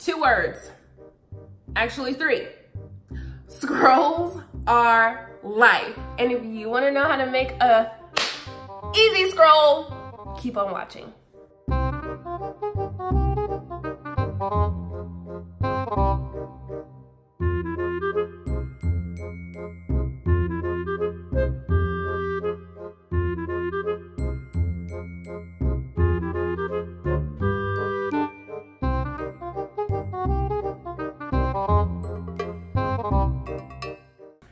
2 words. Actually 3. Scrolls are life. And if you want to know how to make a easy scroll, keep on watching.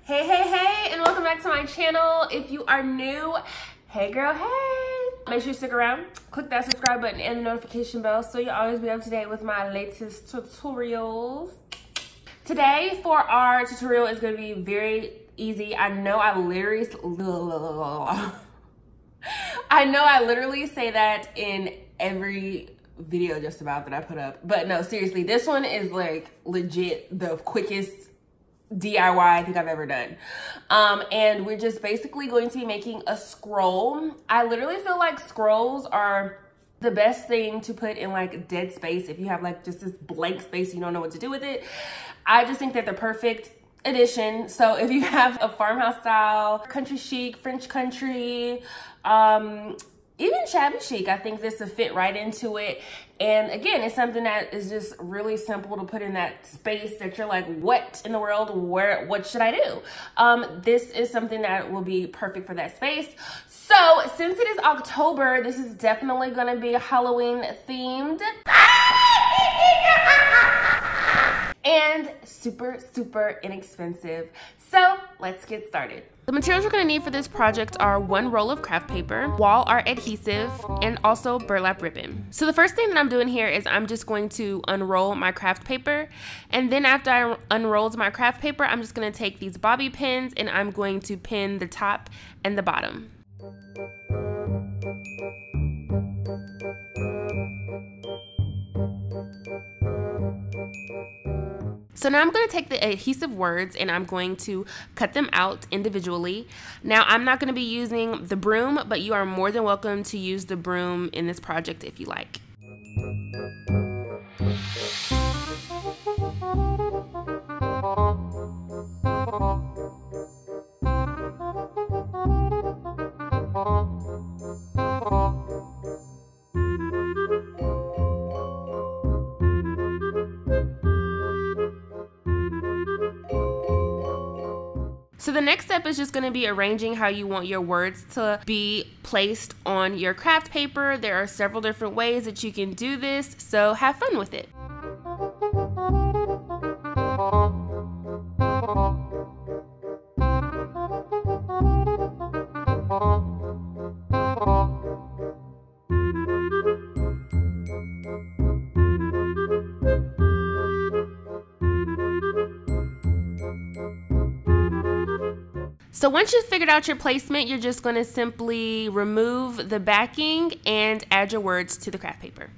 Hey, and welcome back to my channel. If you are new, hey girl, hey. Make sure you stick around, click that subscribe button and the notification bell so you'll always be up to date with my latest tutorials. Today for our tutorial is going to be very easy. I know I literally say that in every video just about that I put up, but no, seriously, this one is like legit the quickest DIY I think I've ever done. And we're just basically going to be making a scroll. I literally feel like scrolls are the best thing to put in like dead space if you have like just this blank space, you don't know what to do with it. I just think they're the perfect addition. So if you have a farmhouse style, country chic, French country, even shabby chic, I think this will fit right into it. And again, it's something that is just really simple to put in that space that you're like, what in the world, what should I do? This is something that will be perfect for that space. So since it is October, this is definitely gonna be Halloween themed. And super inexpensive. So let's get started. The materials you're gonna need for this project are 1 roll of craft paper, wall art adhesive, and also burlap ribbon. So the first thing that I'm doing here is I'm just going to unroll my craft paper. And then after I unrolled my craft paper, I'm just gonna take these bobby pins and I'm going to pin the top and the bottom. So now I'm going to take the adhesive words and I'm going to cut them out individually. Now I'm not going to be using the broom, but you are more than welcome to use the broom in this project if you like. So the next step is just going to be arranging how you want your words to be placed on your craft paper. There are several different ways that you can do this, so have fun with it. So once you've figured out your placement, you're just going to simply remove the backing and add your words to the craft paper.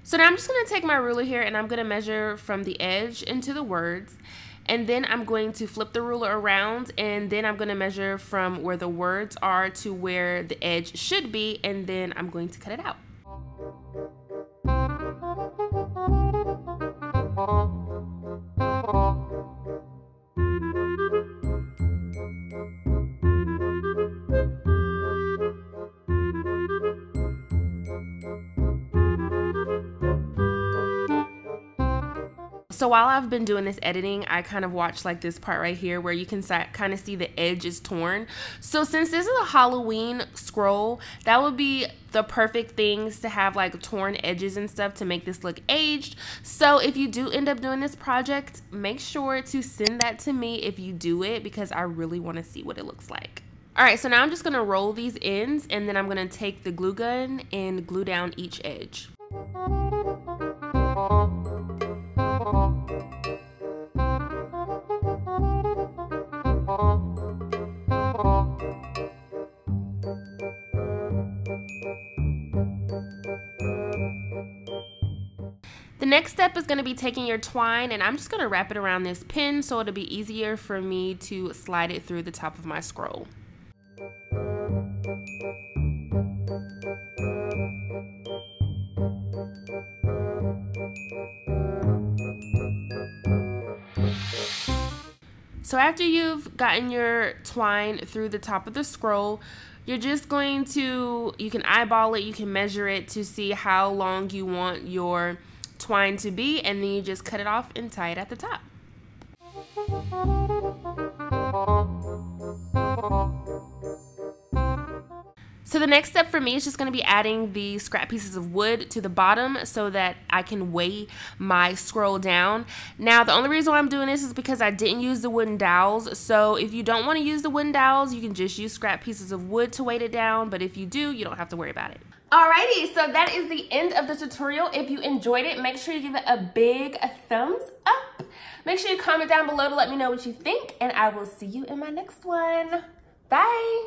So now I'm just going to take my ruler here and I'm going to measure from the edge into the words, and then I'm going to flip the ruler around, and then I'm going to measure from where the words are to where the edge should be, and then I'm going to cut it out. So while I've been doing this editing, I kind of watched like this part right here where you can kind of see the edge is torn. So since this is a Halloween scroll, that would be the perfect things to have like torn edges and stuff to make this look aged. So if you do end up doing this project, make sure to send that to me if you do it, because I really want to see what it looks like. All right, so now I'm just gonna roll these ends, and then I'm gonna take the glue gun and glue down each edge. The next step is going to be taking your twine, and I'm just going to wrap it around this pin so it'll be easier for me to slide it through the top of my scroll. So after you've gotten your twine through the top of the scroll, you're just going to, you can eyeball it, you can measure it to see how long you want your twine to be, and then you just cut it off and tie it at the top. So the next step for me is just going to be adding the scrap pieces of wood to the bottom so that I can weigh my scroll down. Now the only reason why I'm doing this is because I didn't use the wooden dowels. So if you don't want to use the wooden dowels, you can just use scrap pieces of wood to weight it down. But if you do, you don't have to worry about it. Alrighty, so that is the end of the tutorial. If you enjoyed it, make sure you give it a big thumbs up. Make sure you comment down below to let me know what you think, and I will see you in my next one. Bye.